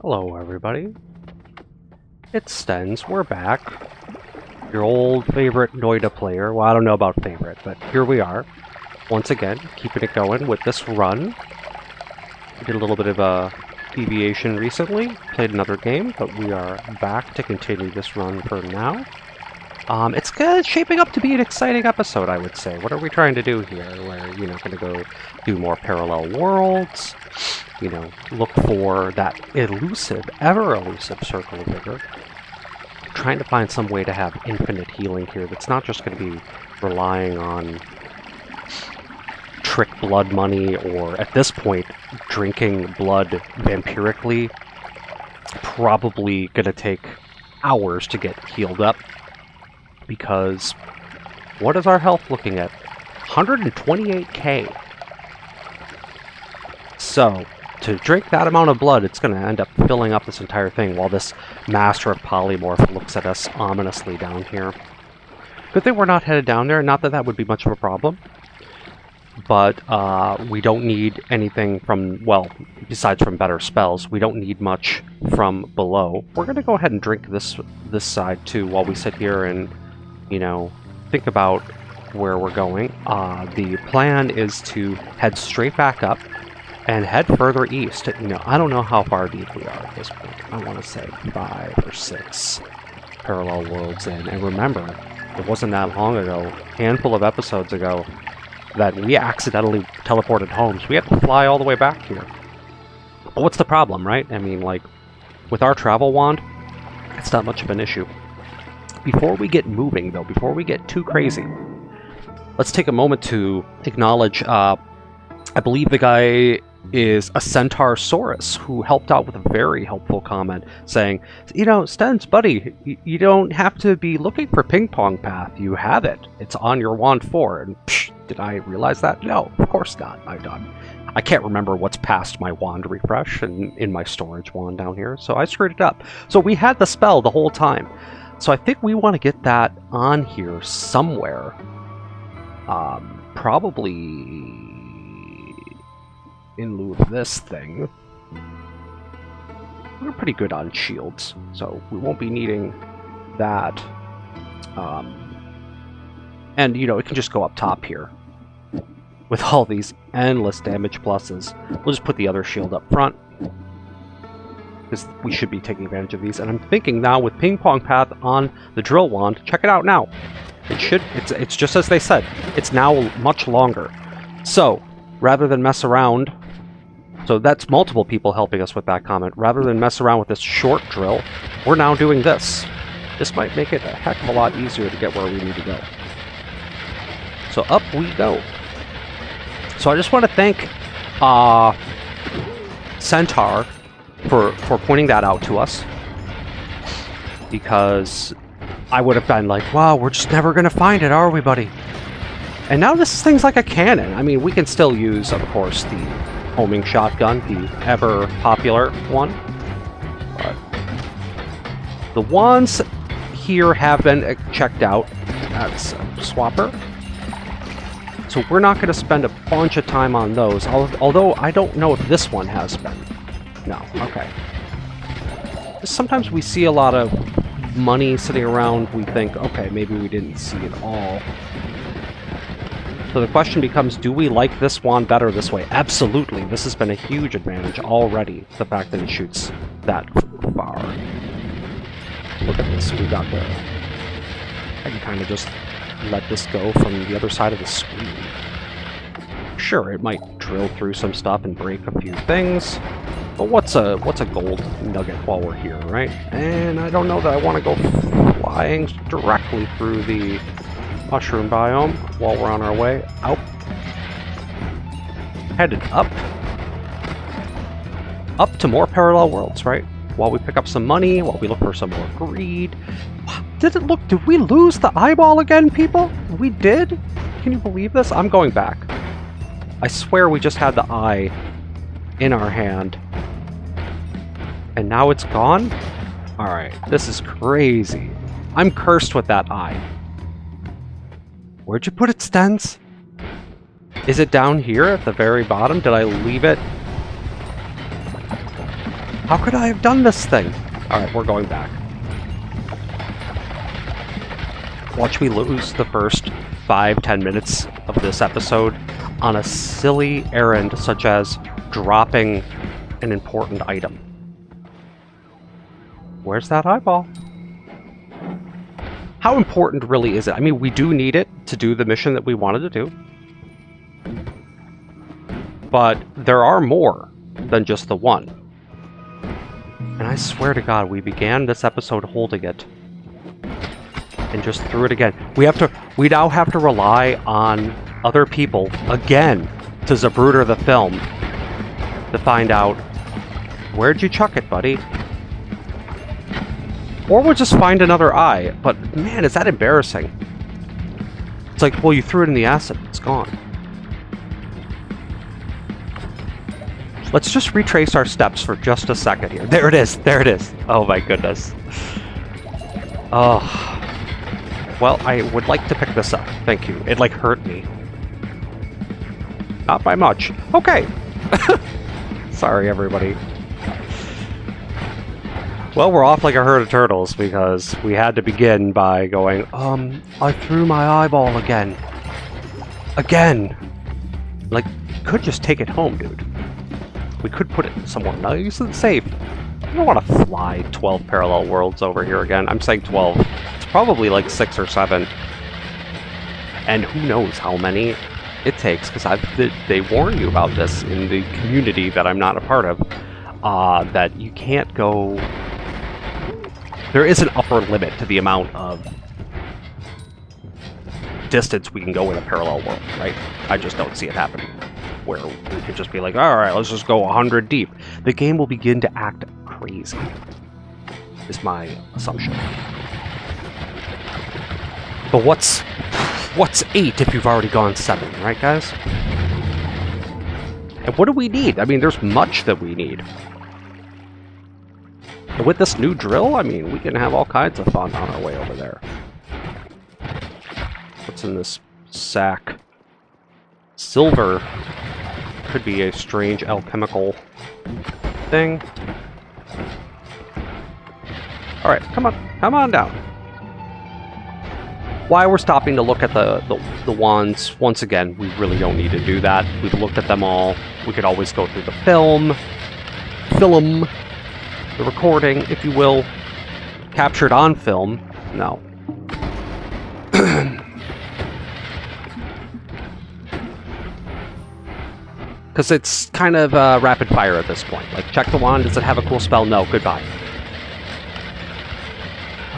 Hello everybody, it's Stens, we're back. Your old favorite Noita player, well I don't know about favorite, but here we are. Once again, keeping it going with this run. We did a little bit of a deviation recently, played another game, but we are back to continue this run for now. It's shaping up to be an exciting episode, I would say. What are we trying to do here? We're, going to go do more parallel worlds, look for that elusive, ever-elusive circle of vigor. Trying to find some way to have infinite healing here that's not just going to be relying on trick blood money or, at this point, drinking blood vampirically. Probably going to take hours to get healed up. Because what is our health looking at? 128k. So, to drink that amount of blood, it's going to end up filling up this entire thing while this Master of Polymorph looks at us ominously down here. Good thing we're not headed down there, not that that would be much of a problem. But we don't need anything from, well, besides from better spells, we don't need much from below. We're going to go ahead and drink this side too while we sit here and think about where we're going. The plan is to head straight back up and head further east. I don't know how far deep we are at this point. I want to say 5 or 6 parallel worlds in. And remember, it wasn't that long ago, a handful of episodes ago, that we accidentally teleported home. So we have to fly all the way back here. But what's the problem, right? I mean, like, with our travel wand, it's not much of an issue. Before we get moving, though, before we get too crazy, let's take a moment to acknowledge, I believe the guy is a Centaursaurus, who helped out with a very helpful comment, saying, Stens, buddy, you don't have to be looking for ping-pong path. You have it. It's on your wand 4. And psh, did I realize that? No, of course not. I can't remember what's past my wand refresh and in my storage wand down here, so I screwed it up. So we had the spell the whole time. So I think we want to get that on here somewhere. Probably in lieu of this thing. We're pretty good on shields, so we won't be needing that. And, it can just go up top here. With all these endless damage pluses. We'll just put the other shield up front. Because we should be taking advantage of these. And I'm thinking now with Ping Pong Path on the drill wand, check it out now. It's just as they said. It's now much longer. So, rather than mess around, so that's multiple people helping us with that comment. Rather than mess around with this short drill, we're now doing this. This might make it a heck of a lot easier to get where we need to go. So up we go. So I just want to thank Centaur for pointing that out to us, because I would have been like, wow, we're just never going to find it, are we, buddy? And now this thing's like a cannon. I mean, we can still use, of course, the homing shotgun, the ever-popular one. But the wands here have been checked out. That's a swapper. So we're not going to spend a bunch of time on those, although I don't know if this one has been. No, okay. Sometimes we see a lot of money sitting around, we think, okay, maybe we didn't see it all. So the question becomes, do we like this wand better this way? Absolutely. This has been a huge advantage already, the fact that it shoots that far. Look at this, we got the... I can kind of just let this go from the other side of the screen. Sure, it might drill through some stuff and break a few things. But what's a gold nugget while we're here, right? And I don't know that I want to go flying directly through the mushroom biome while we're on our way out. Headed up. Up to more parallel worlds, right? While we pick up some money, while we look for some more greed. Did we lose the eyeball again, people? We did? Can you believe this? I'm going back. I swear we just had the eye in our hand. And now it's gone? Alright, this is crazy. I'm cursed with that eye. Where'd you put it, Stens? Is it down here at the very bottom? Did I leave it How could I have done this thing? Alright, we're going back. Watch me lose the first 5-10 minutes of this episode on a silly errand such as dropping an important item. Where's that eyeball? How important really is it? I mean, we do need it to do the mission that we wanted to do. But there are more than just the one. And I swear to God, we began this episode holding it and just threw it again. We now have to rely on other people again to Zapruder the film to find out, where'd you chuck it, buddy? Or we'll just find another eye. But man, is that embarrassing. It's like, well, you threw it in the acid. It's gone. Let's just retrace our steps for just a second here. There it is. There it is. Oh my goodness. Oh. Well, I would like to pick this up. Thank you. It like hurt me. Not by much. Okay. Sorry, everybody. Well, we're off like a herd of turtles because we had to begin by going, I threw my eyeball again. Again! Like, could just take it home, dude. We could put it somewhere nice and safe. I don't want to fly 12 parallel worlds over here again. I'm saying 12. It's probably like 6 or 7. And who knows how many it takes, because they warn you about this in the community that I'm not a part of, that you can't go... There is an upper limit to the amount of distance we can go in a parallel world, right? I just don't see it happening where we could just be like, alright, let's just go 100 deep. The game will begin to act crazy, is my assumption. But what's 8 if you've already gone 7, right, guys? And what do we need? I mean, there's much that we need. And with this new drill, I mean, we can have all kinds of fun on our way over there. What's in this sack? Silver. Could be a strange alchemical thing. Alright, come on down. Why we're stopping to look at the wands, once again, we really don't need to do that. We've looked at them all. We could always go through the film, the recording, if you will, captured on film. No. Because it's kind of rapid fire at this point. Like, check the wand. Does it have a cool spell? No. Goodbye.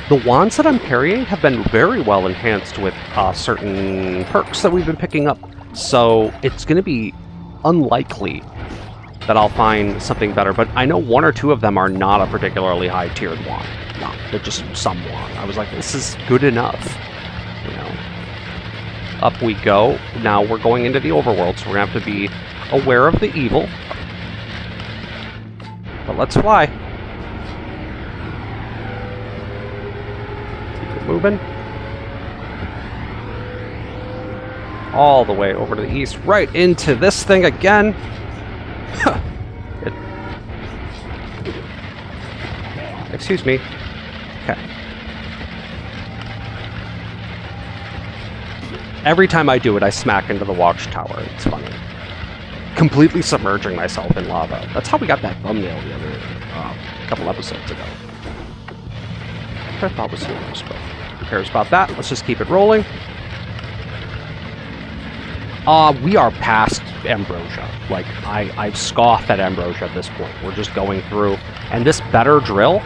The wands that I'm carrying have been very well enhanced with certain perks that we've been picking up. So it's going to be unlikely that I'll find something better. But I know 1 or 2 of them are not a particularly high-tiered wand. No, they're just some wand. I was like, this is good enough. You know. Up we go. Now we're going into the overworld, so we're going to have to be aware of the evil. But let's fly. Keep it moving. All the way over to the east, right into this thing again. Excuse me. Okay. Every time I do it, I smack into the watchtower. It's funny. Completely submerging myself in lava. That's how we got that thumbnail the other couple episodes ago. I thought was humorous, but who cares about that? Let's just keep it rolling. We are past Ambrosia. Like, I scoff at Ambrosia at this point. We're just going through. And this better drill,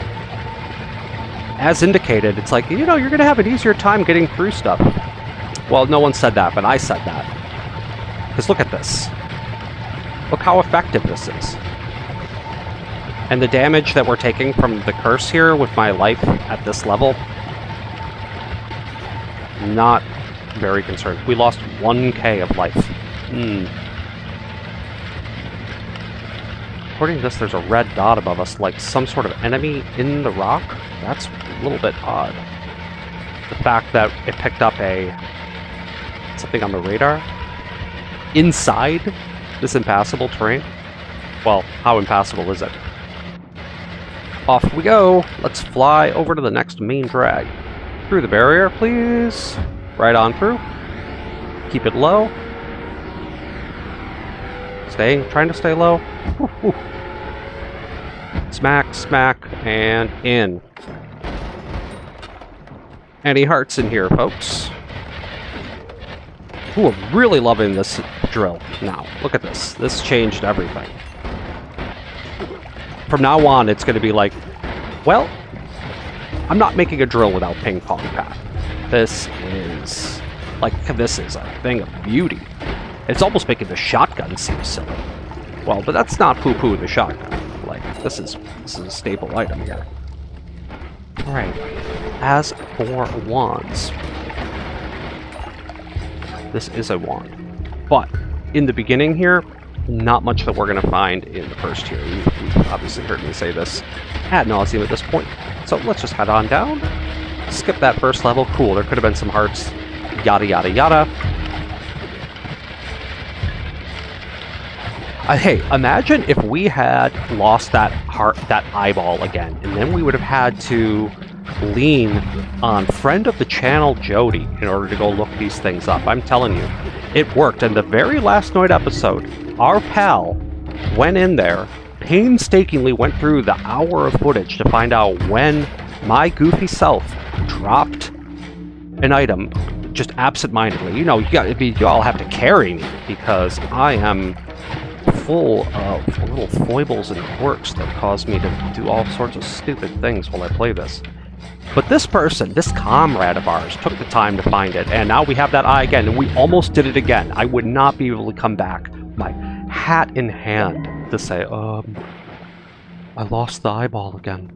as indicated, it's like, you know, you're going to have an easier time getting through stuff. Well, no one said that, but I said that. Because look at this. Look how effective this is. And the damage that we're taking from the curse here with my life at this level, not very concerned. We lost 1k of life. According to this, there's a red dot above us, like some sort of enemy in the rock. That's a little bit odd. The fact that it picked up something on the radar inside this impassable terrain. Well, how impassable is it? Off we go. Let's fly over to the next main drag. Through the barrier, please. Right on through. Keep it low. Trying to stay low. Woo, woo. Smack, smack, and in. Any hearts in here, folks? Ooh, I'm really loving this drill now. Look at this. This changed everything. From now on, it's going to be like, well, I'm not making a drill without ping-pong pad. This is a thing of beauty. It's almost making the shotgun seem silly. Well, but that's not poo-poo the shotgun. Like, this is a staple item here. Alright. As for wands, this is a wand. But in the beginning here, not much that we're going to find in the first tier. You've obviously heard me say this ad nauseum at this point. So let's just head on down. Skip that first level. Cool, there could have been some hearts. Yada, yada, yada. Hey, imagine if we had lost that eyeball again, and then we would have had to lean on friend of the channel Jody in order to go look these things up. I'm telling you, it worked. In the very last Noita episode, our pal went in there, painstakingly went through the hour of footage to find out when my goofy self dropped an item just absent-mindedly. You know, you all have to carry me because I am full of little foibles and quirks that cause me to do all sorts of stupid things while I play this. But this person, this comrade of ours, took the time to find it, and now we have that eye again, and we almost did it again. I would not be able to come back, my hat in hand, to say, I lost the eyeball again.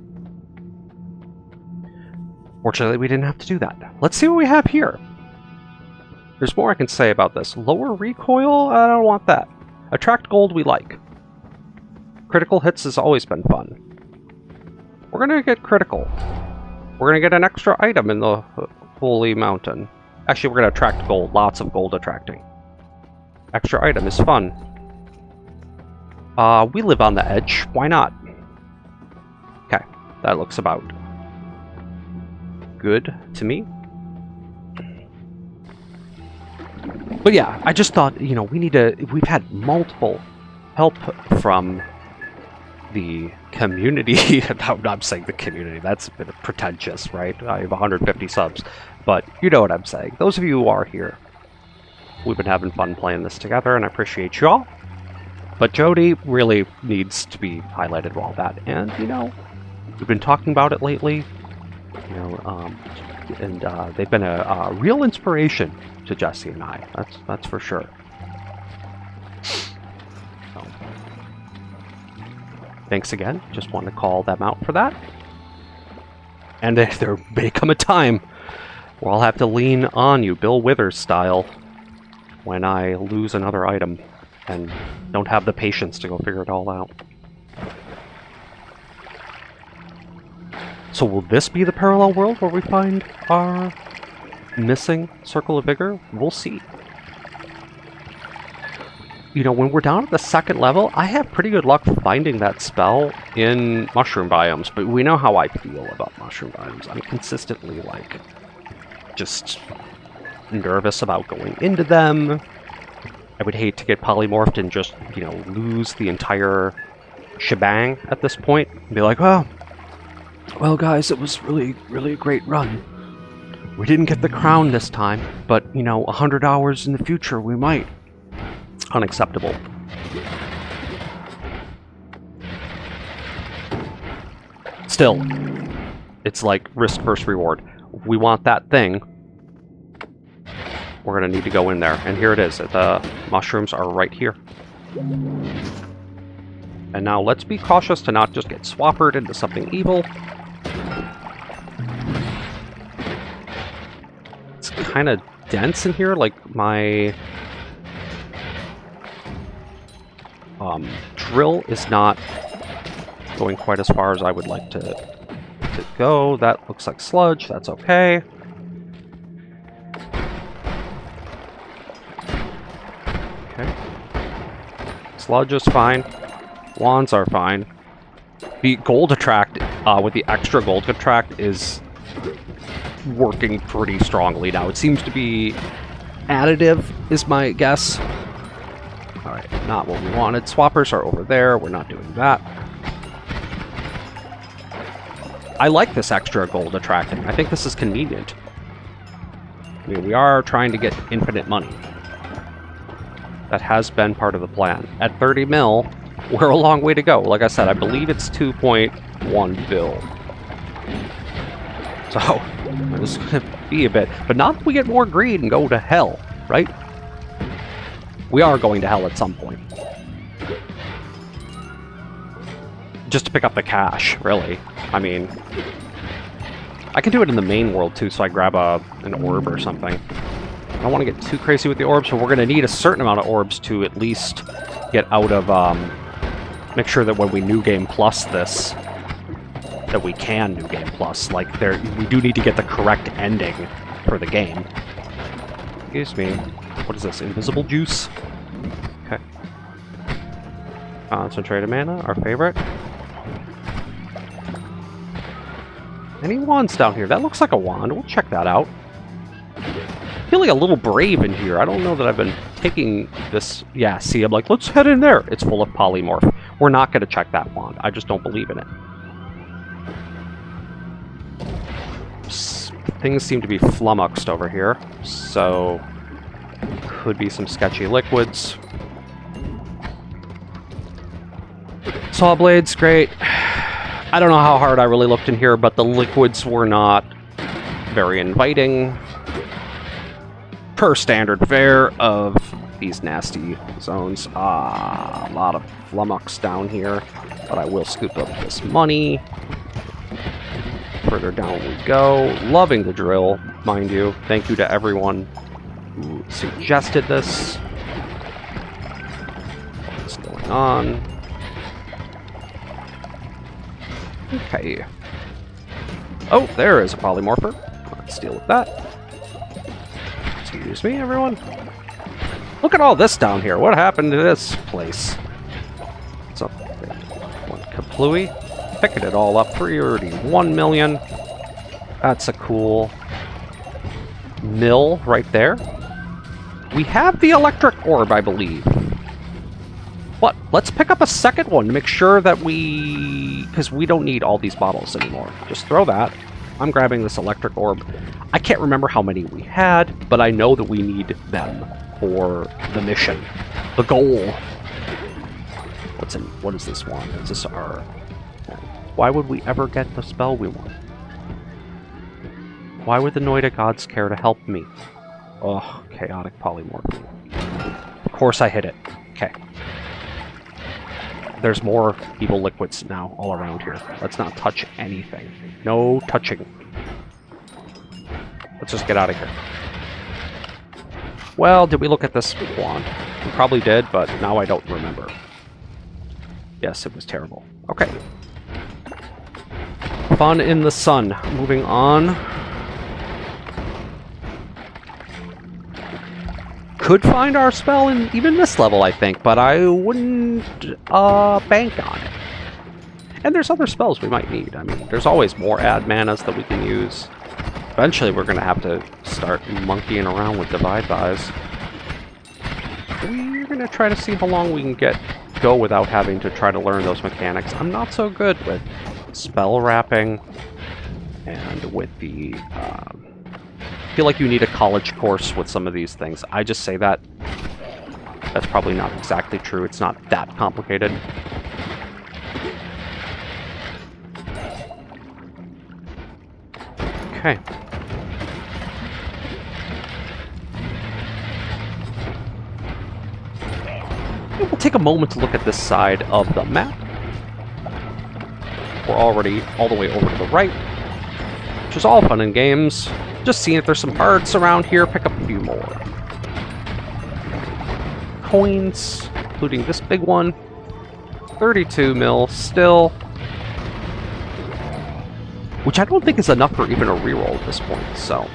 Fortunately, we didn't have to do that. Let's see what we have here. There's more I can say about this. Lower recoil? I don't want that. Attract gold we like. Critical hits has always been fun. We're gonna get critical. We're gonna get an extra item in the Holy Mountain. Actually, we're gonna attract gold. Lots of gold attracting. Extra item is fun. We live on the edge. Why not? Okay, that looks about good to me. But yeah, I just thought, you know, we've had multiple help from the community. I'm saying the community, that's a bit pretentious, right? I have 150 subs, but you know what I'm saying. Those of you who are here, we've been having fun playing this together, and I appreciate you all. But Jody really needs to be highlighted with all that, and, you know, we've been talking about it lately, you know, and they've been a real inspiration to Jesse and I. That's for sure. So, thanks again. Just want to call them out for that. And there may come a time where I'll have to lean on you, Bill Withers style, when I lose another item and don't have the patience to go figure it all out. So will this be the parallel world where we find our missing Circle of Vigor? We'll see. You know, when we're down at the second level, I have pretty good luck finding that spell in mushroom biomes, but we know how I feel about mushroom biomes. I'm consistently, like, just nervous about going into them. I would hate to get polymorphed and just, you know, lose the entire shebang at this point. And be like, well, guys, it was really, really a great run. We didn't get the crown this time, but, you know, 100 hours in the future, we might. Unacceptable. Still, it's like risk versus reward. If we want that thing, we're going to need to go in there. And here it is. The mushrooms are right here. And now let's be cautious to not just get swappered into something evil. It's kind of dense in here, like my drill is not going quite as far as I would like to go. That looks like sludge, that's okay. Okay. Sludge is fine. Wands are fine. The gold attract with the extra gold contract is working pretty strongly now. It seems to be additive, is my guess. Alright, not what we wanted. Swappers are over there. We're not doing that. I like this extra gold attracting. I think this is convenient. I mean, we are trying to get infinite money. That has been part of the plan. At 30 mil, we're a long way to go. Like I said, I believe it's 2.1 bill. So, this is going to be a bit. But not if we get more greed and go to hell, right? We are going to hell at some point. Just to pick up the cash, really. I mean, I can do it in the main world too, so I grab an orb or something. I don't want to get too crazy with the orbs, but we're going to need a certain amount of orbs to at least get out of, make sure that when we New Game Plus this, that we can New Game Plus. Like, we do need to get the correct ending for the game. Excuse me. What is this? Invisible juice? Okay. Concentrated mana, our favorite. Any wands down here? That looks like a wand. We'll check that out. Feeling a little brave in here. I don't know that I've been taking this... Yeah, see, I'm like, let's head in there. It's full of polymorph. We're not going to check that wand. I just don't believe in it. Things seem to be flummoxed over here. So, could be some sketchy liquids. Saw blades, great. I don't know how hard I really looked in here, but the liquids were not very inviting. Per standard fare of these nasty zones. A lot of flummox down here, but I will scoop up this money. Further down we go. Loving the drill, mind you. Thank you to everyone who suggested this. What's going on? Okay. Oh, there is a polymorpher. Let's deal with that. Excuse me, everyone. Look at all this down here. What happened to this place? What's up there? One kaplooey. Picking it all up. 31 million. That's a cool mill right there. We have the electric orb, I believe. What? Let's pick up a second one to make sure that because we don't need all these bottles anymore. Just throw that. I'm grabbing this electric orb. I can't remember how many we had, but I know that we need them for the mission. The goal. What is this one? Is this our... Why would we ever get the spell we want? Why would the Noita gods care to help me? Oh, chaotic polymorph. Of course I hit it. Okay. There's more evil liquids now all around here. Let's not touch anything. No touching. Let's just get out of here. Well, did we look at this wand? We probably did, but now I don't remember. Yes, it was terrible. Okay. Fun in the sun. Moving on. Could find our spell in even this level, I think, but I wouldn't bank on it. And there's other spells we might need. I mean, there's always more ad manas that we can use. Eventually, we're going to have to start monkeying around with divide buys. We're going to try to see how long we can go without having to try to learn those mechanics. I'm not so good with spell wrapping and with the... I feel like you need a college course with some of these things. I just say that. That's probably not exactly true. It's not that complicated. Okay. We'll take a moment to look at this side of the map. We're already all the way over to the right, which is all fun and games. Just seeing if there's some hearts around here, pick up a few more. Coins, including this big one. 32 mil still. Which I don't think is enough for even a reroll at this point, so.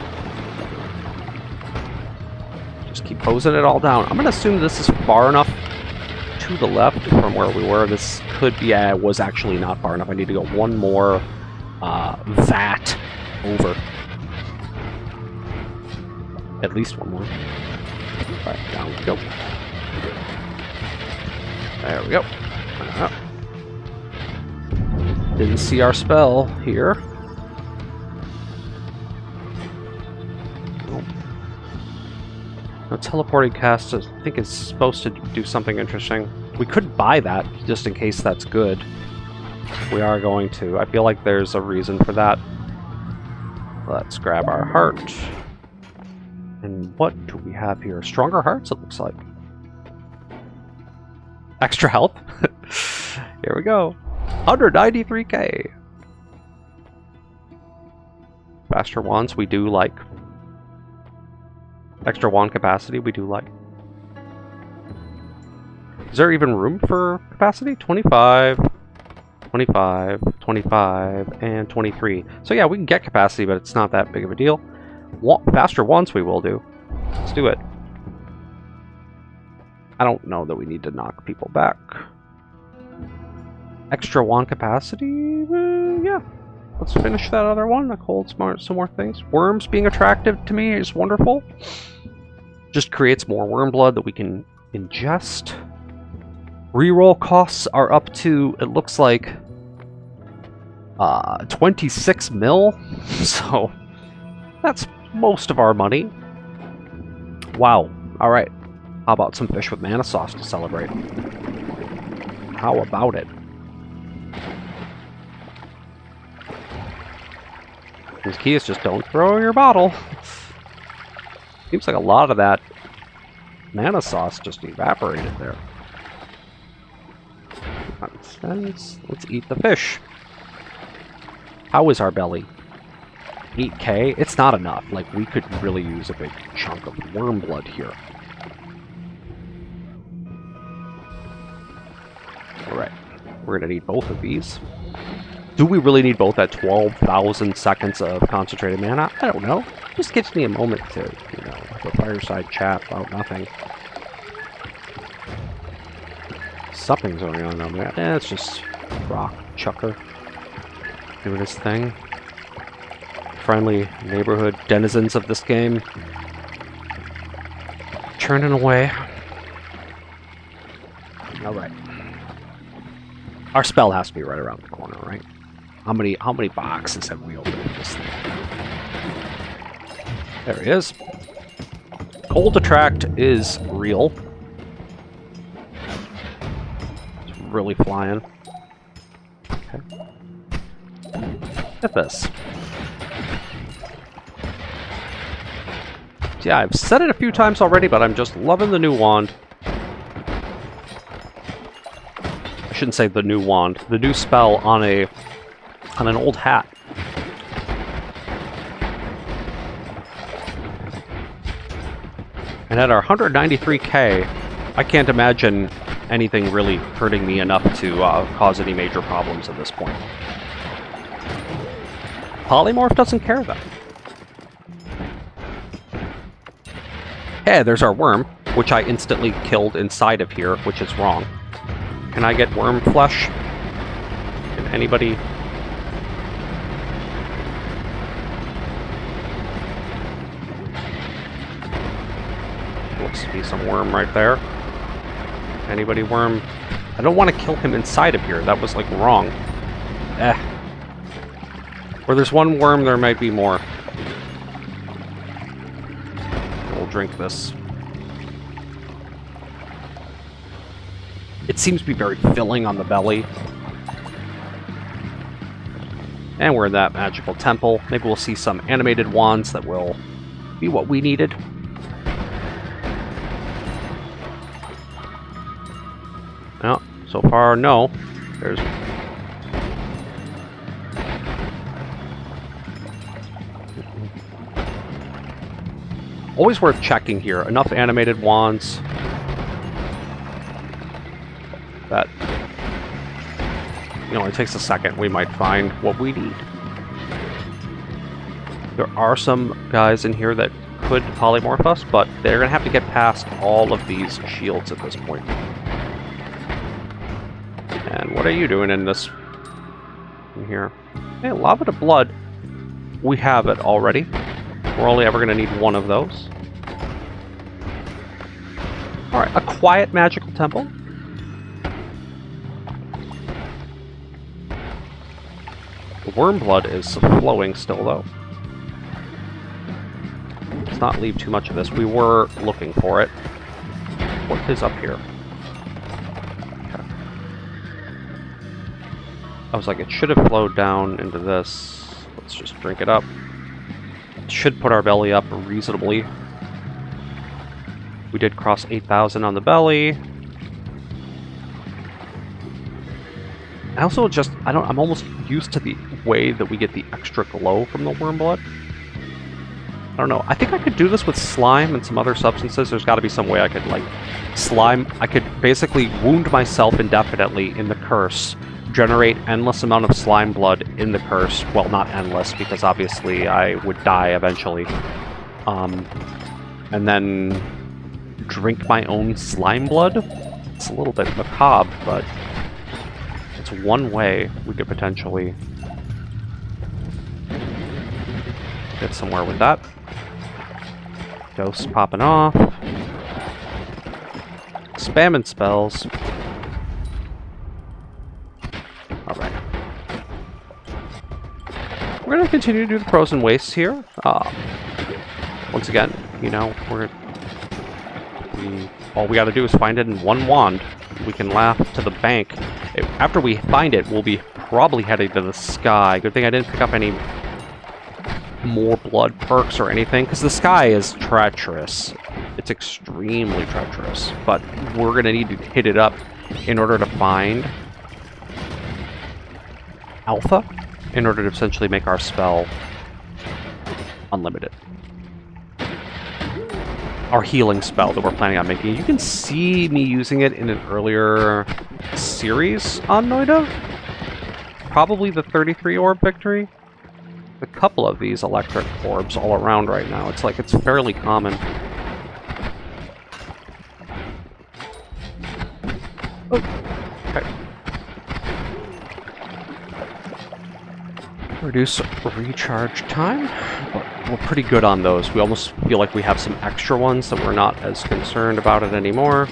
Just keep posing it all down. I'm going to assume this is far enough to the left from where we were. This could be, it was actually not far enough. I need to go one more vat over. At least one more. Right, down we go. There we go. Didn't see our spell here. Nope. No teleporting cast, I think it's supposed to do something interesting. We could buy that, just in case that's good. We are going to. I feel like there's a reason for that. Let's grab our heart. And what do we have here? Stronger hearts, it looks like. Extra health. Here we go. 193k. Faster wands, we do like. Extra wand capacity, we do like. Is there even room for capacity? 25, 25, 25, and 23. So yeah, we can get capacity, but it's not that big of a deal. Faster wands we will do. Let's do it. I don't know that we need to knock people back. Extra wand capacity? Yeah. Let's finish that other one. That holds some more things. Worms being attractive to me is wonderful. Just creates more worm blood that we can ingest. Reroll costs are up to, it looks like, 26 mil. So that's most of our money. Wow. Alright. How about some fish with mana sauce to celebrate? How about it? His key is just don't throw your bottle. Seems like a lot of that mana sauce just evaporated there. Let's eat the fish. How is our belly? 8k? It's not enough. Like, we could really use a big chunk of worm blood here. Alright. We're gonna need both of these. Do we really need both at 12,000 seconds of concentrated mana? I don't know. Just gives me a moment to, you know, have a fireside chat about nothing. Something's going on down there. Eh, it's just Rock Chucker doing his thing. Friendly neighborhood denizens of this game churning away. Alright. Our spell has to be right around the corner, right? How many boxes have we opened in this thing? There he is. Cold Attract is real. It's really flying. Okay. Look at this. Yeah, I've said it a few times already, but I'm just loving the new wand. I shouldn't say the new wand. The new spell on an old hat. And at our 193k, I can't imagine anything really hurting me enough to cause any major problems at this point. Polymorph doesn't care though. Hey, there's our worm, which I instantly killed inside of here, which is wrong. Can I get worm flesh? Can anybody? Looks to be some worm right there. Anybody worm? I don't want to kill him inside of here. That was like wrong. Where there's one worm, there might be more. We'll drink this. It seems to be very filling on the belly. And we're in that magical temple. Maybe we'll see some animated wands that will be what we needed. Well, so far, no. There's... Always worth checking here. Enough animated wands. That, you know, it takes a second. We might find what we need. There are some guys in here that could polymorph us, but they're going to have to get past all of these shields at this point. And what are you doing in this in here. Hey, lava to blood. We have it already. We're only ever going to need one of those. Alright, a quiet magical temple. The worm blood is flowing still, though. Let's not leave too much of this. We were looking for it. What is up here? Okay. I was like, it should have flowed down into this. Let's just drink it up. It should put our belly up reasonably. We did cross 8,000 on the belly. I also I'm almost used to the way that we get the extra glow from the worm blood. I don't know. I think I could do this with slime and some other substances. There's got to be some way I could, like, slime. I could basically wound myself indefinitely in the curse, generate endless amount of slime blood in the curse. Well, not endless, because obviously I would die eventually. And then drink my own slime blood. It's a little bit macabre, but it's one way we could potentially get somewhere with that. Ghosts popping off. Spamming spells. Alright. We're going to continue to do the pros and wastes here. Once again, you know, all we got to do is find it in one wand. We can laugh to the bank. After we find it, we'll be probably heading to the sky. Good thing I didn't pick up any more blood perks or anything, because the sky is treacherous. It's extremely treacherous, but we're going to need to hit it up in order to find alpha, in order to essentially make our spell unlimited. Our healing spell that we're planning on making. You can see me using it in an earlier series on Noita. Probably the 33 orb victory. A couple of these electric orbs all around right now. It's like it's fairly common. Oh, okay. Reduce recharge time, but we're pretty good on those. We almost feel like we have some extra ones that we're not as concerned about it anymore.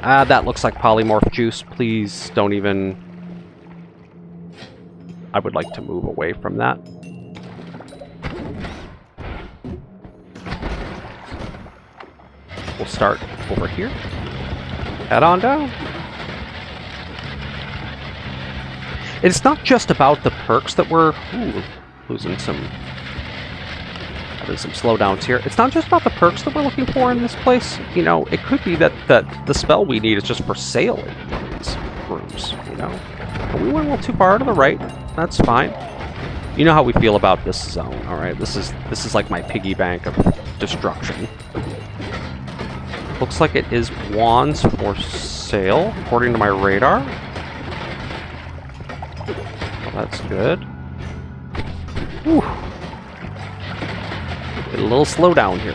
That looks like polymorph juice. Please don't even... I would like to move away from that. We'll start over here. Head on down. It's not just about the perks that we're... Ooh, losing some... Having some slowdowns here. It's not just about the perks that we're looking for in this place. You know, it could be that the spell we need is just for sale in these rooms, you know? But we went a little too far to the right. That's fine. You know how we feel about this zone, alright? This is like my piggy bank of destruction. Looks like it is wands for sale, according to my radar. Well, that's good. Whew. Get a little slow down here.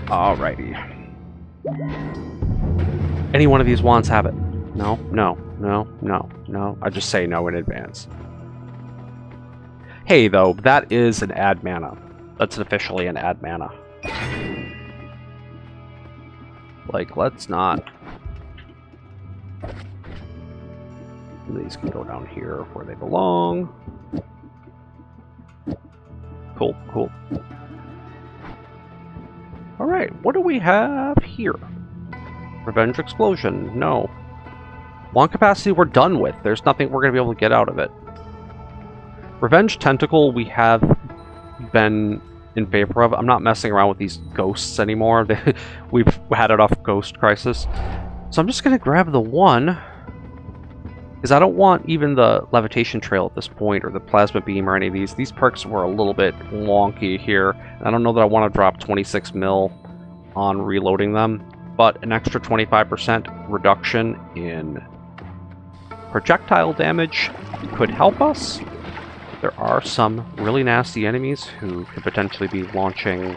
Alrighty. Any one of these wands have it? No, no, no, no, no. I just say no in advance. Hey, though, that is an add mana. That's officially an add mana. Like, let's not... These can go down here where they belong. Cool, cool. Alright, what do we have here? Revenge Explosion. No. Wand capacity we're done with. There's nothing we're going to be able to get out of it. Revenge Tentacle we have been in favor of. I'm not messing around with these ghosts anymore. We've had it off Ghost Crisis. So I'm just going to grab the one. Because I don't want even the Levitation Trail at this point, or the Plasma Beam or any of these. These perks were a little bit wonky here. And I don't know that I want to drop 26 mil on reloading them. But an extra 25% reduction in projectile damage could help us. There are some really nasty enemies who could potentially be launching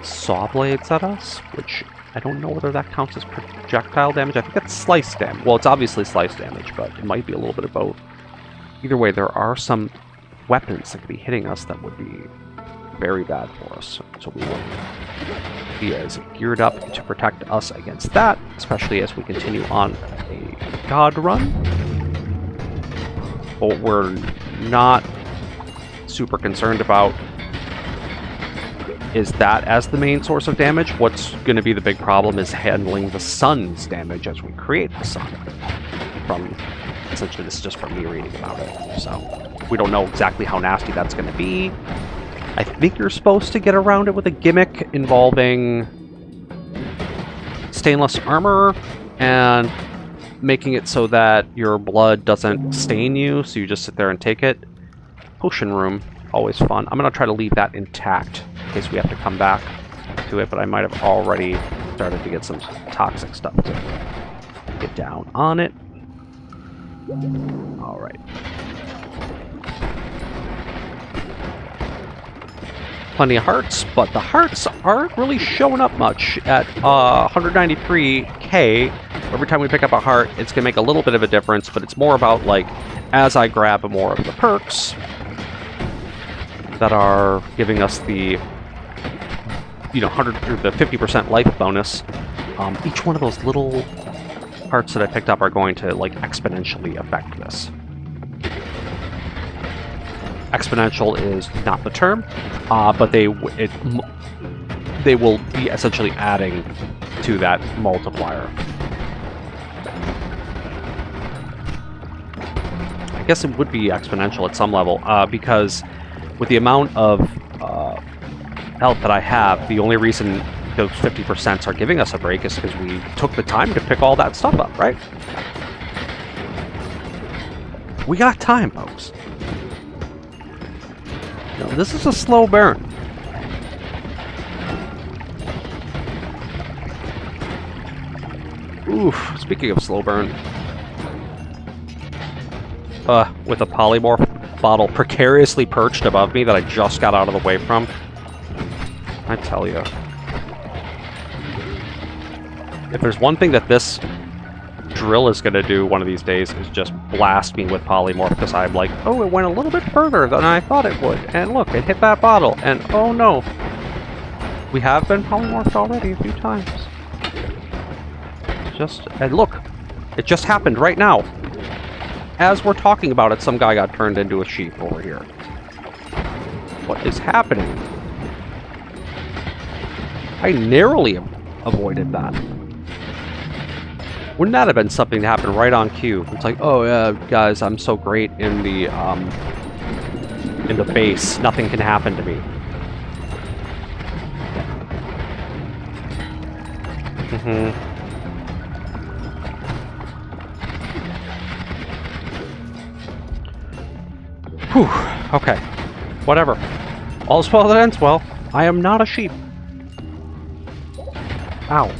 saw blades at us, which I don't know whether that counts as projectile damage. I think that's slice damage. Well, it's obviously slice damage, but it might be a little bit of both. Either way, there are some weapons that could be hitting us that would be very bad for us. So we will be as geared up to protect us against that, especially as we continue on a god run. But what we're not super concerned about is that as the main source of damage. What's going to be the big problem is handling the sun's damage as we create the sun. Essentially, this is just from me reading about it. So we don't know exactly how nasty that's going to be. I think you're supposed to get around it with a gimmick involving stainless armor and making it so that your blood doesn't stain you, so you just sit there and take it. Potion room, always fun. I'm going to try to leave that intact in case we have to come back to it, but I might have already started to get some toxic stuff to get down on it. Alright. Plenty of hearts, but the hearts aren't really showing up much at 193k. Every time we pick up a heart, it's going to make a little bit of a difference, but it's more about, like, as I grab more of the perks that are giving us the, you know, 100 or the 50% life bonus, each one of those little hearts that I picked up are going to, like, exponentially affect this. Exponential is not the term, but they will be essentially adding to that multiplier. I guess it would be exponential at some level, because with the amount of health that I have, the only reason those 50% are giving us a break is because we took the time to pick all that stuff up, right? We got time, folks. No, this is a slow burn. Oof, speaking of slow burn. With a polymorph bottle precariously perched above me that I just got out of the way from. I tell you. If there's one thing that this drill is going to do one of these days is just blast me with polymorph, because I'm like, oh, it went a little bit further than I thought it would, and look, it hit that bottle, and oh no, we have been polymorphed already a few times. And look, it just happened right now. As we're talking about it, some guy got turned into a sheep over here. What is happening? I narrowly avoided that. Wouldn't that have been something to happen right on cue? It's like, oh yeah, guys, I'm so great in the base. Nothing can happen to me. Whew. Okay. Whatever. All's well that ends well. I am not a sheep. Ow.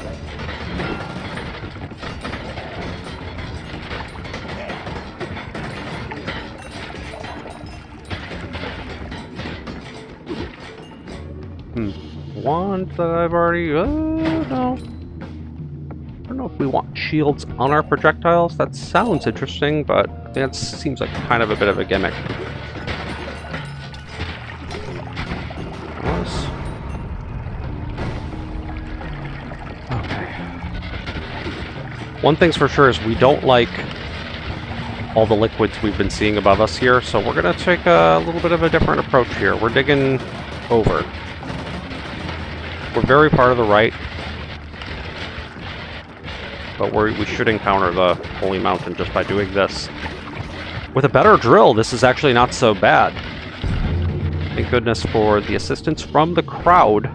Wand that I've already... no. I don't know if we want shields on our projectiles. That sounds interesting, but that seems like kind of a bit of a gimmick. Okay. One thing's for sure is we don't like all the liquids we've been seeing above us here, so we're going to take a little bit of a different approach here. We're digging over. We're very far to the right, but we should encounter the Holy Mountain just by doing this. With a better drill, this is actually not so bad. Thank goodness for the assistance from the crowd.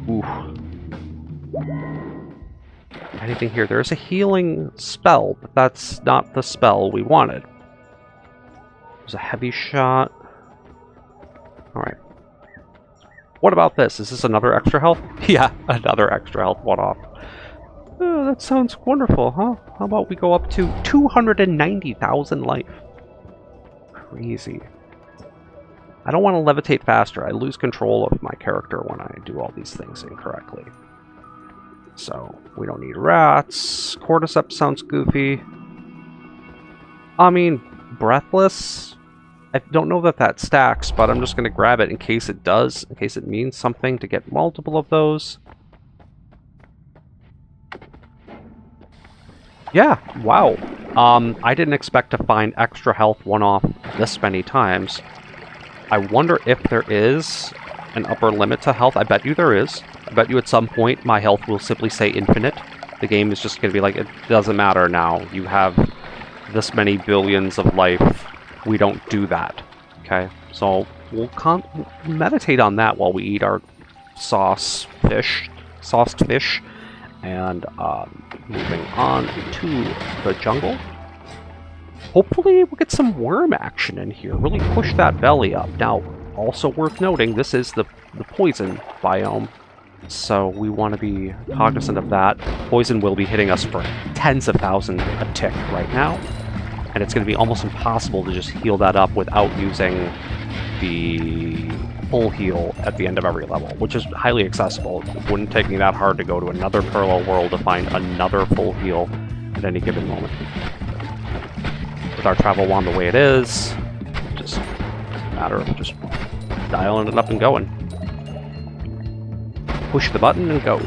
Ooh. Anything here? There's a healing spell, but that's not the spell we wanted. There's a heavy shot. Alright. What about this? Is this another extra health? Yeah, another extra health one-off. Oh, that sounds wonderful, huh? How about we go up to 290,000 life? Crazy. I don't want to levitate faster. I lose control of my character when I do all these things incorrectly. So, we don't need rats. Cordyceps sounds goofy. I mean, breathless? I don't know that that stacks, but I'm just going to grab it in case it does, in case it means something to get multiple of those. Yeah, wow. I didn't expect to find extra health one-off this many times. I wonder if there is an upper limit to health. I bet you there is. I bet you at some point my health will simply say infinite. The game is just going to be like, it doesn't matter now. You have this many billions of life. We don't do that. Okay? So we'll meditate on that while we eat our sauced fish. And moving on to the jungle. Hopefully we'll get some worm action in here. Really push that belly up. Now, also worth noting, this is the poison biome. So we want to be cognizant of that. Poison will be hitting us for tens of thousands a tick right now. And it's going to be almost impossible to just heal that up without using the full heal at the end of every level, which is highly accessible. It wouldn't take me that hard to go to another parallel world to find another full heal at any given moment. With our travel wand the way it is, just a matter of just dialing it up and going. Push the button and go.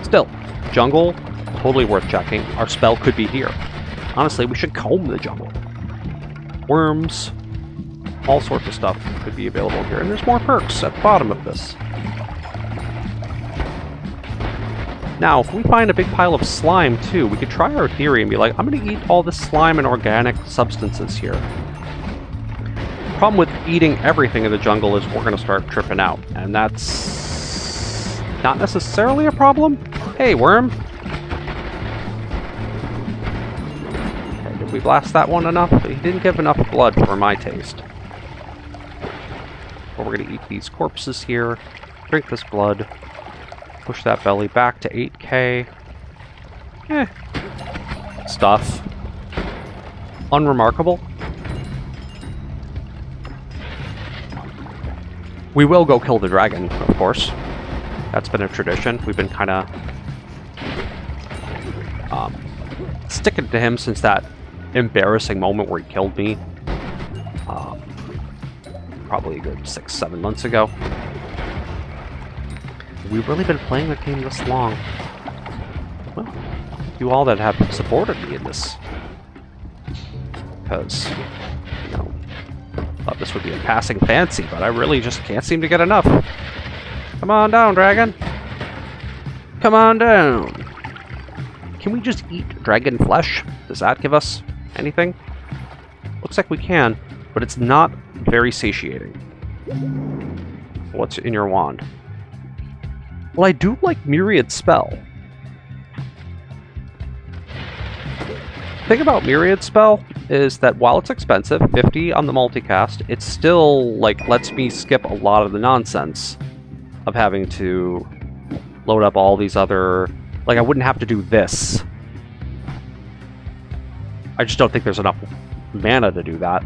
Still, jungle, totally worth checking. Our spell could be here. Honestly, we should comb the jungle. Worms, all sorts of stuff could be available here. And there's more perks at the bottom of this. Now, if we find a big pile of slime, too, we could try our theory and be like, I'm going to eat all the slime and organic substances here. The problem with eating everything in the jungle is we're going to start tripping out. And that's not necessarily a problem. Hey, worm. Okay, did we blast that one enough? He didn't give enough blood for my taste. But we're going to eat these corpses here. Drink this blood. Push that belly back to 8k. Stuff. Unremarkable. We will go kill the dragon, of course. That's been a tradition. We've been kind of sticking to him since that embarrassing moment where he killed me. Probably a good 6-7 months ago. We've really been playing the game this long. Well, you all that have supported me in this. Because, you know, thought this would be a passing fancy, but I really just can't seem to get enough. Come on down, dragon. Come on down. Can we just eat dragon flesh? Does that give us anything? Looks like we can, but it's not very satiating. What's in your wand? Well, I do like Myriad Spell. The thing about Myriad Spell is that while it's expensive, 50 on the multicast, it still, like, lets me skip a lot of the nonsense of having to load up all these other... Like, I wouldn't have to do this. I just don't think there's enough mana to do that.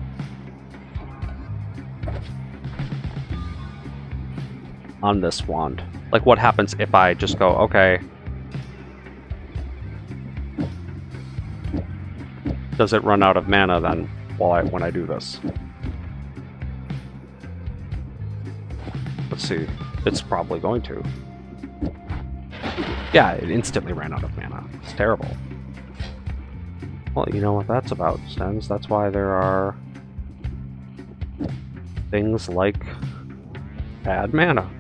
On this wand. Like, what happens if I just go, okay... Does it run out of mana then when I do this? Let's see. It's probably going to. Yeah, it instantly ran out of mana. It's terrible. Well, you know what that's about, Stems. That's why there are things like add mana.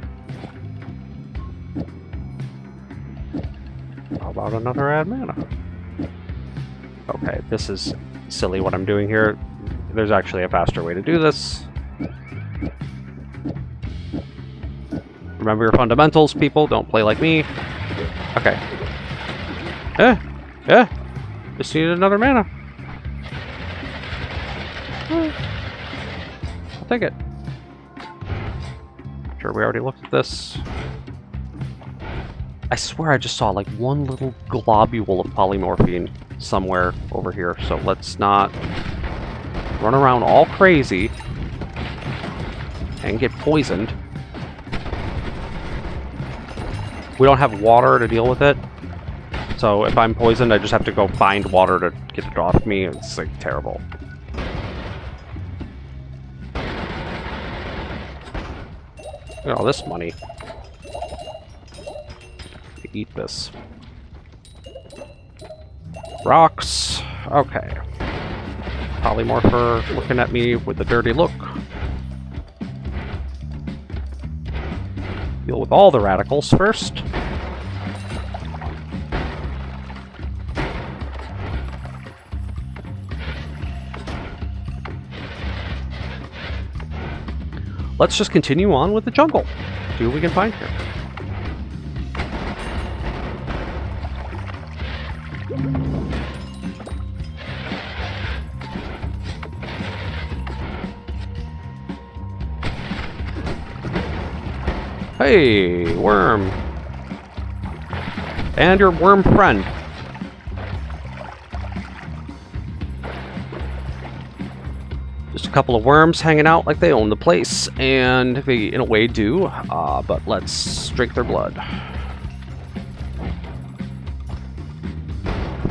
How about another add mana? Okay, this is silly what I'm doing here. There's actually a faster way to do this. Remember your fundamentals, people. Don't play like me. Okay. Yeah. Just needed another mana. I'll take it. Sure, we already looked at this. I swear I just saw like one little globule of polymorphine somewhere over here, so let's not run around all crazy and get poisoned. We don't have water to deal with it. So if I'm poisoned, I just have to go find water to get it off me. It's like terrible. Look at all this money. Eat this. Rocks. Okay. Polymorpher looking at me with a dirty look. Deal with all the radicals first. Let's just continue on with the jungle. See what we can find here. Hey, worm. And your worm friend. Just a couple of worms hanging out like they own the place, and they in a way do, but let's drink their blood.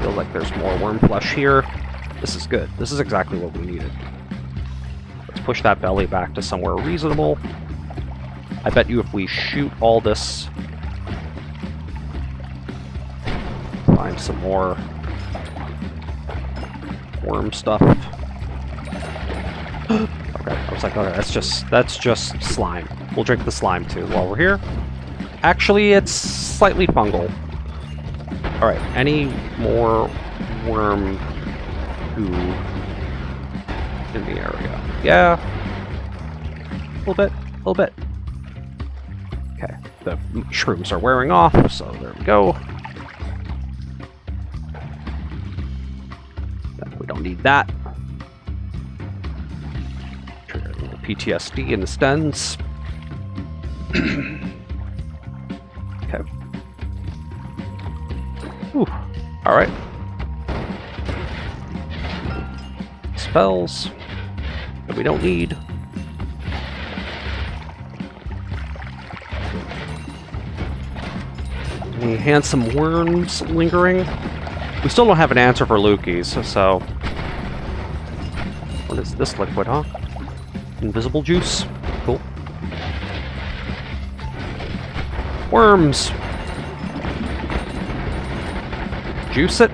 Feels like there's more worm flesh here. This is good. This is exactly what we needed. Let's push that belly back to somewhere reasonable. I bet you if we shoot all this, find some more worm stuff. Okay, I was like, okay, that's just slime. We'll drink the slime too while we're here. Actually, it's slightly fungal. All right, any more worm goo in the area? Yeah, a little bit, a little bit. Okay, the shrooms are wearing off, so there we go. We don't need that. Trigger a little PTSD in the stems. Okay. Whew. Alright. Spells that we don't need. Any handsome worms lingering? We still don't have an answer for Lukey's, so... What is this liquid, huh? Invisible juice? Cool. Worms! Juice it?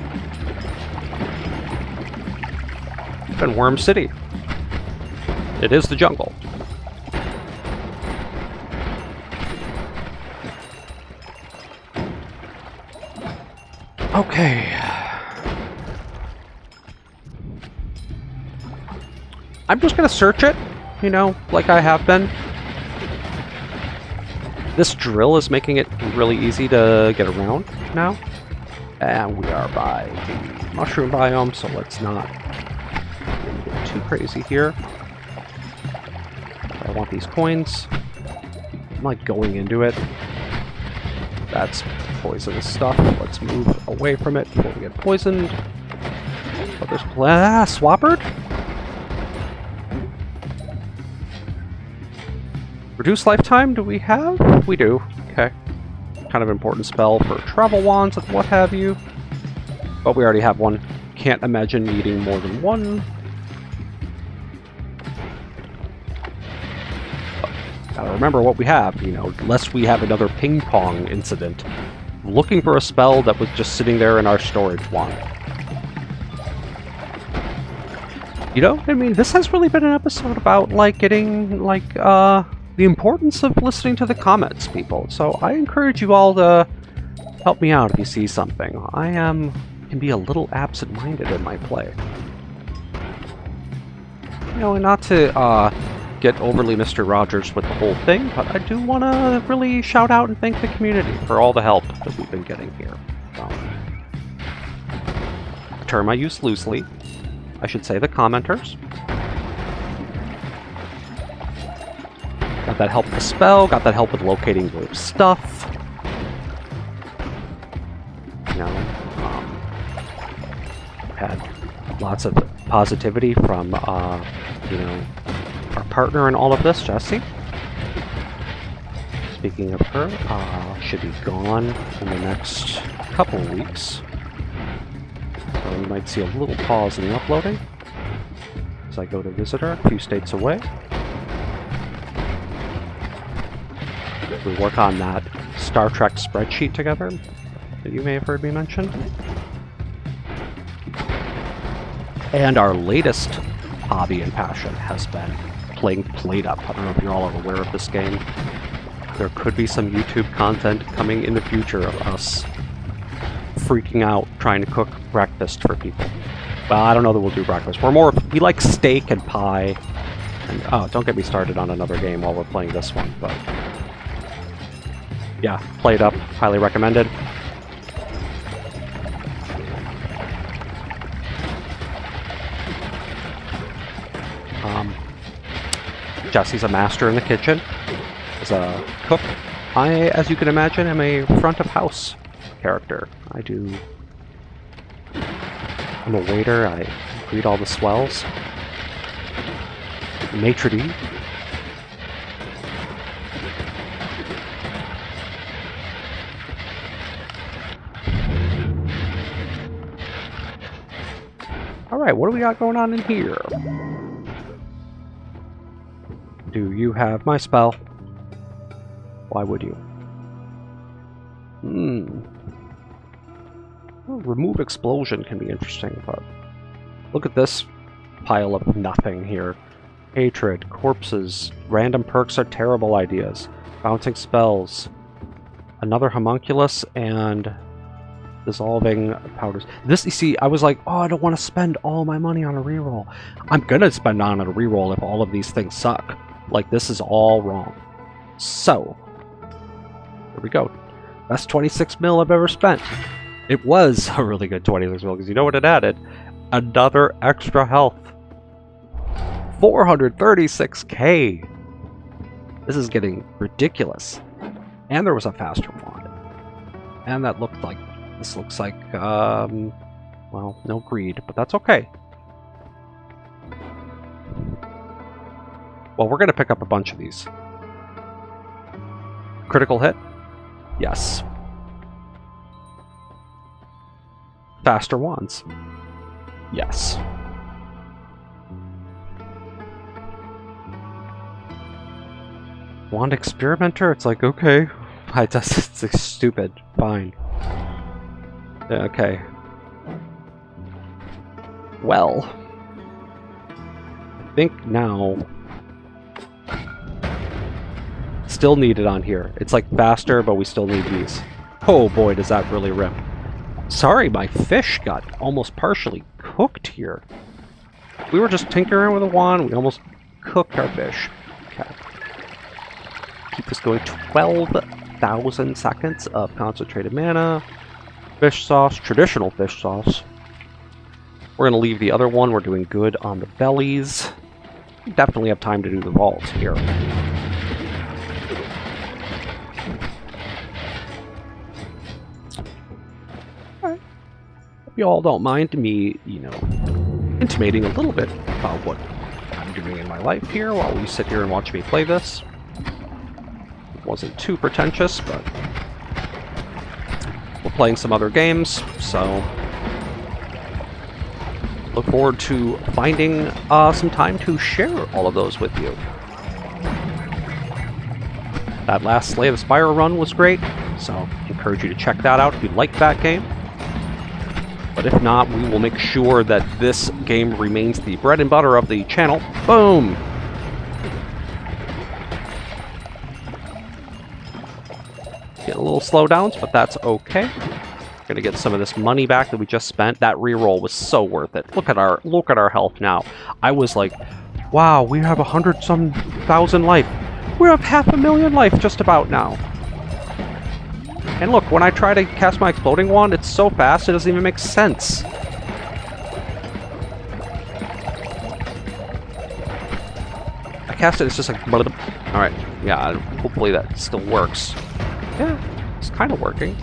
And Worm City. It is the jungle. Okay. I'm just gonna search it, you know, like I have been. This drill is making it really easy to get around now. And we are by the mushroom biome, so let's not get too crazy here. I want these coins. I'm like going into it. That's poisonous stuff. Let's move away from it before we get poisoned. But there's Swappard? Reduce lifetime, do we have? We do. Okay. Kind of important spell for travel wands and what have you. But we already have one. Can't imagine needing more than one. Gotta remember what we have, you know, lest we have another ping-pong incident. Looking for a spell that was just sitting there in our storage wand. You know, I mean, this has really been an episode about, like, getting, like, the importance of listening to the comments, people. So I encourage you all to help me out if you see something. I can be a little absent-minded in my play. You know, and not to, get overly Mr. Rogers with the whole thing, but I do want to really shout out and thank the community for all the help that we've been getting here. A term I use loosely. I should say the commenters. Got that help with the spell, got that help with locating weird stuff. You know, had lots of positivity from, you know, our partner in all of this, Jesse. speaking of her, should be gone in the next couple of weeks. So you might see a little pause in the uploading as I go to visit her a few states away. We work on that Star Trek spreadsheet together that you may have heard me mention. And our latest hobby and passion has been playing Plate-Up. I don't know if you're all aware of this game. There could be some YouTube content coming in the future of us freaking out trying to cook breakfast for people. Well, I don't know that we'll do breakfast. We like steak and pie. And, oh, don't get me started on another game while we're playing this one, but yeah, Plate-Up, highly recommended. Jesse's a master in the kitchen. As a cook, I, as you can imagine, am a front of house character. I'm a waiter, I greet all the swells. Maitre d'. Alright, what do we got going on in here? Do you have my spell? Why would you? Well, remove explosion can be interesting, but look at this pile of nothing here. Hatred, corpses, random perks are terrible ideas. Bouncing spells, another homunculus, and dissolving powders. This, you see, I was like, oh, I don't want to spend all my money on a reroll. I'm gonna spend on a reroll if all of these things suck. Like, this is all wrong. So, here we go. Best 26 mil I've ever spent. It was a really good 26 mil, because you know what it added? Another extra health. 436k! This is getting ridiculous. And there was a faster wand. And that looked like... This looks like, well, no greed, but that's okay. Well, we're going to pick up a bunch of these. Critical hit? Yes. Faster wands? Yes. Wand experimenter? It's like, okay. It's like stupid. Fine. Okay. Well. I think now... Still need it on here. It's like faster, but we still need these. Oh boy, does that really rip. Sorry, my fish got almost partially cooked here. We were just tinkering with a wand, we almost cooked our fish. Okay. Keep this going. 12,000 seconds of concentrated mana. Fish sauce, traditional fish sauce. We're going to leave the other one. We're doing good on the bellies. We definitely have time to do the vault here. You all don't mind me, you know, intimating a little bit about what I'm doing in my life here while you sit here and watch me play this. It wasn't too pretentious, but we're playing some other games, so look forward to finding some time to share all of those with you. That last Slay the Spire run was great, so I encourage you to check that out if you like that game. But if not, we will make sure that this game remains the bread and butter of the channel. Boom! Getting a little slowdowns, but that's okay. Gonna get some of this money back that we just spent. That reroll was so worth it. Look at our health now. I was like, wow, we have 100-some thousand life. We have 500,000 life just about now. And look, when I try to cast my exploding wand, it's so fast it doesn't even make sense. I cast it, it's just like... Alright, yeah, hopefully that still works. Yeah, it's kind of working.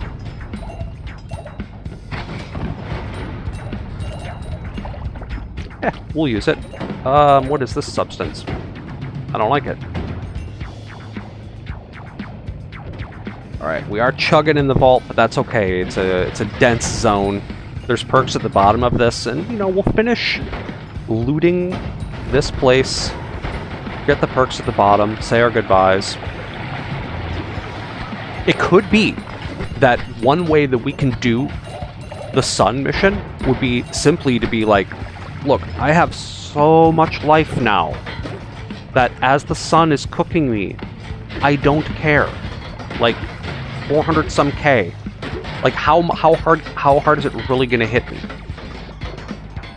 Yeah, we'll use it. What is this substance? I don't like it. Alright, we are chugging in the vault, but that's okay. It's a dense zone. There's perks at the bottom of this, and, you know, we'll finish looting this place, get the perks at the bottom, say our goodbyes. It could be that one way that we can do the sun mission would be simply to be like, look, I have so much life now that as the sun is cooking me, I don't care. Like, 400 some K. Like, how hard is it really gonna hit me?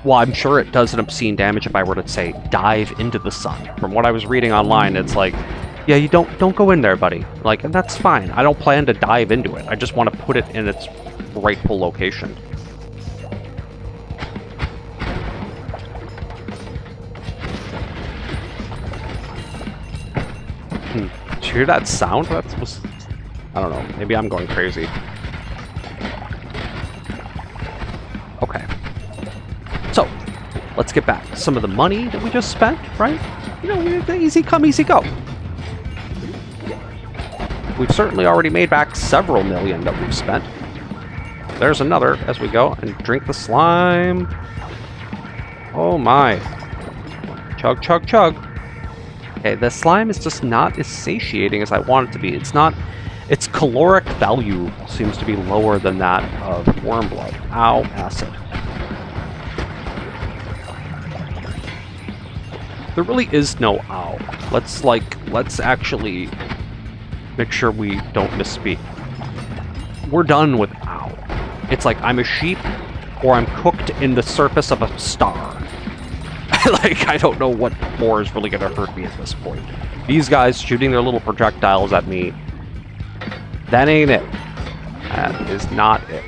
Well, I'm sure it does an obscene damage if I were to say dive into the sun. From what I was reading online, it's like, yeah, you don't go in there, buddy. Like, and that's fine. I don't plan to dive into it. I just want to put it in its rightful location. Did you hear that sound? That was... I don't know. Maybe I'm going crazy. Okay. So, let's get back to some of the money that we just spent, right? You know, easy come, easy go. We've certainly already made back several million that we've spent. There's another as we go. And drink the slime. Oh my. Chug, chug, chug. Okay, the slime is just not as satiating as I want it to be. It's not... Its caloric value seems to be lower than that of worm blood. Ow, acid. There really is no ow. Let's actually make sure we don't misspeak. We're done with ow. It's like I'm a sheep or I'm cooked in the surface of a star. Like, I don't know what more is really gonna hurt me at this point. These guys shooting their little projectiles at me, that ain't it. That is not it.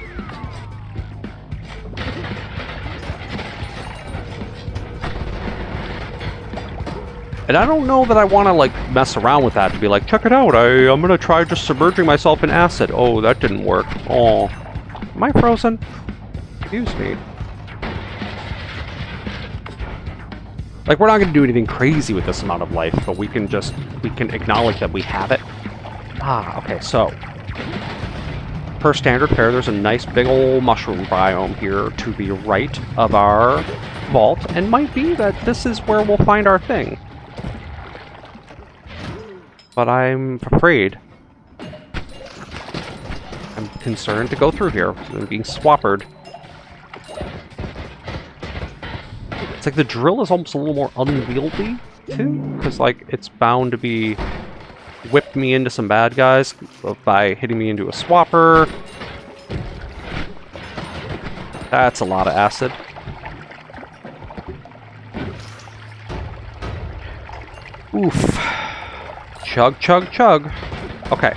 And I don't know that I want to, like, mess around with that and be like, check it out, I'm gonna try just submerging myself in acid. Oh, that didn't work. Oh. Am I frozen? Excuse me. Like, we're not gonna do anything crazy with this amount of life, but we can acknowledge that we have it. Ah, okay, so... Per standard fare, there's a nice big old mushroom biome here to the right of our vault, and might be that this is where we'll find our thing. But I'm afraid. I'm concerned to go through here. I'm being swappered. It's like the drill is almost a little more unwieldy, too, because, like, it's bound to be... whip me into some bad guys by hitting me into a swapper. That's a lot of acid. Oof. Chug, chug, chug. Okay.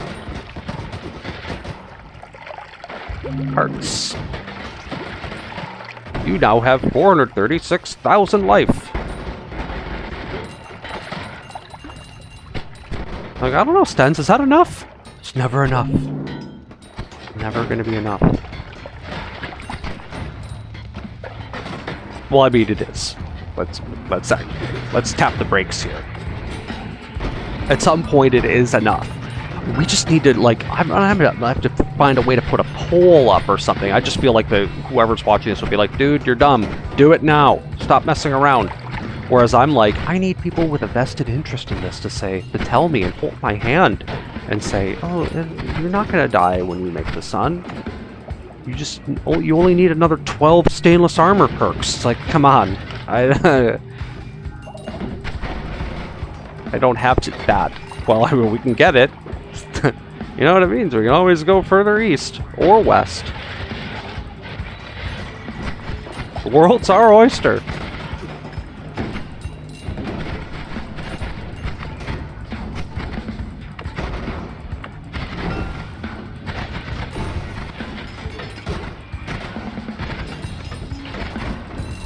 Hearts. You now have 436,000 life. Like, I don't know, Stens, is that enough? It's never enough. Never gonna be enough. Well, I mean, it is. Let's tap the brakes here. At some point, it is enough. We just need to, like, I have to find a way to put a poll up or something. I just feel like whoever's watching this will be like, dude, you're dumb. Do it now. Stop messing around. Whereas I'm like, I need people with a vested interest in this to tell me and hold my hand and say, oh, you're not going to die when we make the sun. You only need another 12 stainless armor perks. It's like, come on. I don't have that. Well, I mean, we can get it. You know what it means? We can always go further east or west. The world's our oyster.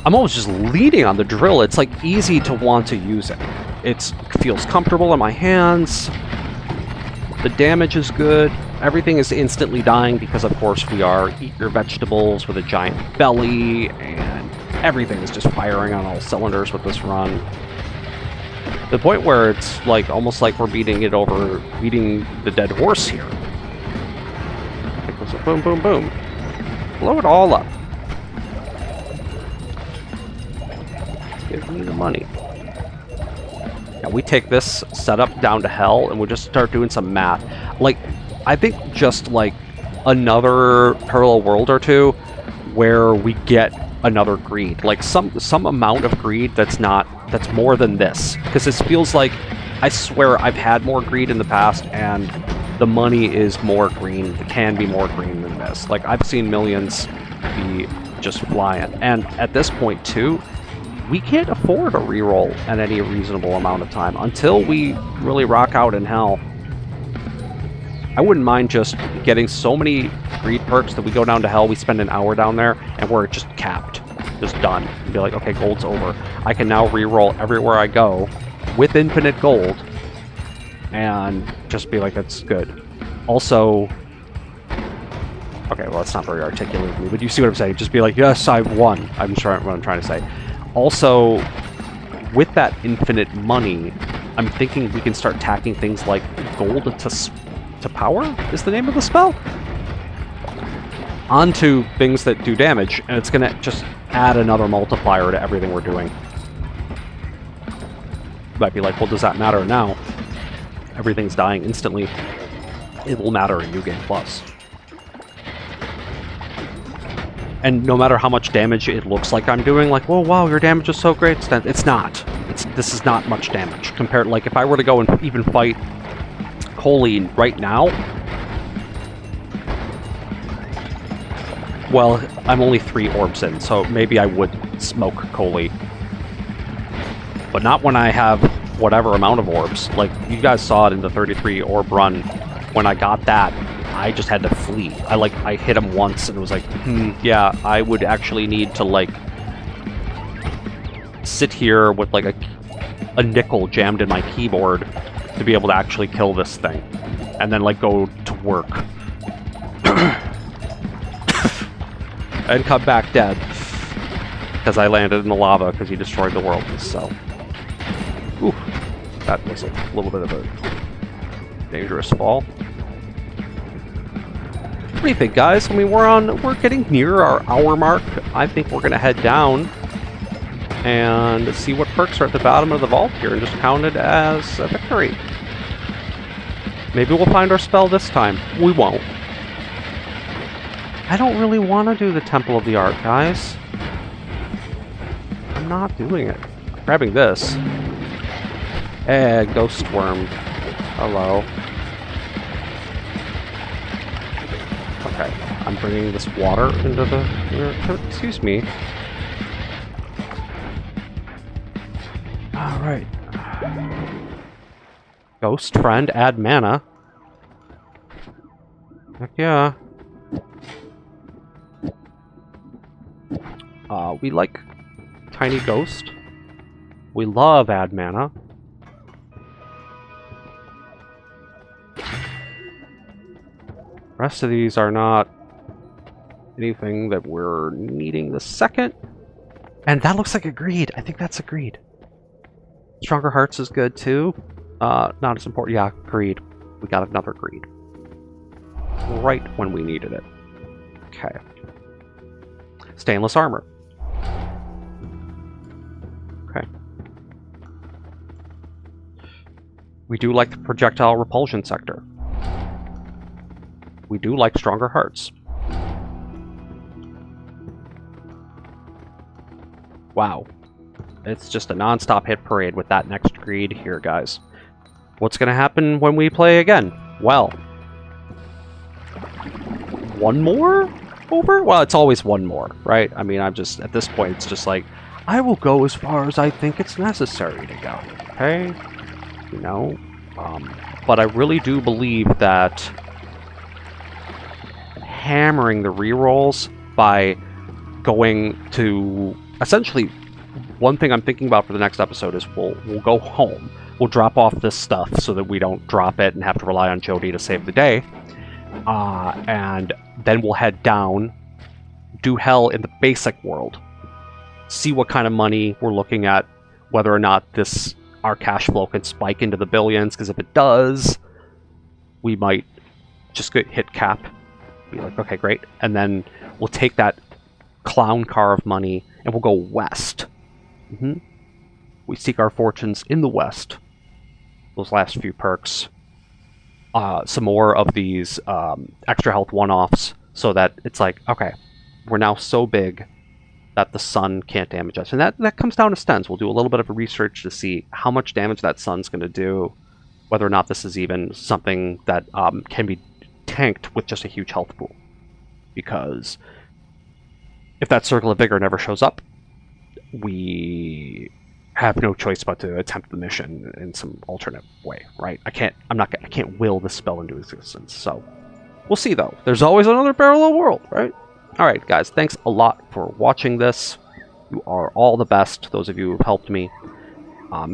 I'm always just leaning on the drill. It's like easy to want to use it. It feels comfortable in my hands. The damage is good. Everything is instantly dying because, of course, we are eat your vegetables with a giant belly, and everything is just firing on all cylinders with this run. The point where it's like almost like we're beating the dead horse here. So boom, boom, boom. Blow it all up. Give me the money. Yeah, we take this setup down to hell and we just start doing some math. Like, I think just like another parallel world or two where we get another greed. Like some amount of greed that's more than this. Because this feels like, I swear I've had more greed in the past and the money is more green. It can be more green than this. Like, I've seen millions be just flying. And at this point too, we can't afford a reroll at any reasonable amount of time until we really rock out in hell. I wouldn't mind just getting so many greed perks that we go down to hell, we spend an hour down there, and we're just capped. Just done. And be like, okay, gold's over. I can now reroll everywhere I go with infinite gold and just be like, that's good. Also, okay, well, that's not very articulate of me, but you see what I'm saying. Just be like, yes, I've won. I'm sure what I'm trying to say. Also, with that infinite money, I'm thinking we can start tacking things like gold to power is the name of the spell, onto things that do damage, and it's going to just add another multiplier to everything we're doing. Might be like, well, does that matter now? Everything's dying instantly. It will matter in New Game Plus. And no matter how much damage it looks like I'm doing, like, whoa, wow, your damage is so great, it's not. This is not much damage. Compared, like, if I were to go and even fight Colleen right now, well, I'm only 3 orbs in, so maybe I would smoke Coley. But not when I have whatever amount of orbs. Like, you guys saw it in the 33 orb run. When I got that, I just had to flee. I hit him once and it was like, yeah, I would actually need to, like, sit here with, like, a nickel jammed in my keyboard to be able to actually kill this thing. And then, like, go to work. And come back dead. Because I landed in the lava because he destroyed the world, so... Ooh, that was a little bit of a dangerous fall. What do you think, guys? I mean, we're getting near our hour mark. I think we're gonna head down and see what perks are at the bottom of the vault here and just count it as a victory. Maybe we'll find our spell this time. We won't. I don't really want to do the Temple of the Art, guys. I'm not doing it. I'm grabbing this. Ghost worm. Hello. Okay, I'm bringing this water into the... Excuse me. Alright. Ghost friend, add mana. Heck yeah. We like Tiny Ghost. We love add mana. Rest of these are not anything that we're needing the second. And that looks like a greed. I think that's a greed. Stronger Hearts is good too. Not as important. Yeah, greed. We got another greed. Right when we needed it. Okay. Stainless armor. Okay. We do like the projectile repulsion sector. We do like Stronger Hearts. Wow. It's just a non-stop hit parade with that next greed here, guys. What's going to happen when we play again? Well, one more over? Well, it's always one more, right? I mean, I'm just, at this point, it's just like, I will go as far as I think it's necessary to go, okay? You know? But I really do believe that hammering the rerolls by going to... Essentially, one thing I'm thinking about for the next episode is we'll go home. We'll drop off this stuff so that we don't drop it and have to rely on Jody to save the day. And then we'll head down, do hell in the basic world, see what kind of money we're looking at, whether or not our cash flow can spike into the billions, because if it does, we might just hit cap. be like, okay, great. And then we'll take that clown car of money and we'll go west. We seek our fortunes in the west. Those last few perks. Some more of these extra health one-offs so that it's like, okay, we're now so big that the sun can't damage us. And that comes down to stens. We'll do a little bit of a research to see how much damage that sun's going to do, whether or not this is even something that can be tanked with just a huge health pool. Because if that circle of vigor never shows up, we have no choice but to attempt the mission in some alternate way, right? I can't will this spell into existence. So we'll see, though. There's always another parallel world, right? All right, guys, thanks a lot for watching this. You are all the best, those of you who've helped me.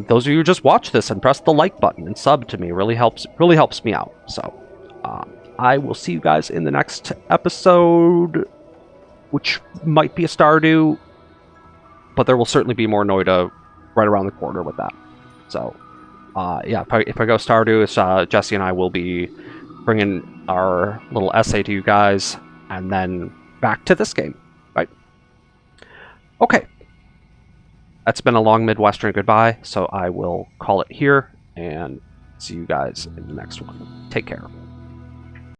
Those of you who just watch this and press the like button and sub to me really helps me out. So I will see you guys in the next episode, which might be a Stardew, but there will certainly be more Noita right around the corner with that. So yeah, if I go Stardew, Jesse and I will be bringing our little essay to you guys, and then back to this game, right? Okay. That's been a long Midwestern goodbye, so I will call it here, and see you guys in the next one. Take care.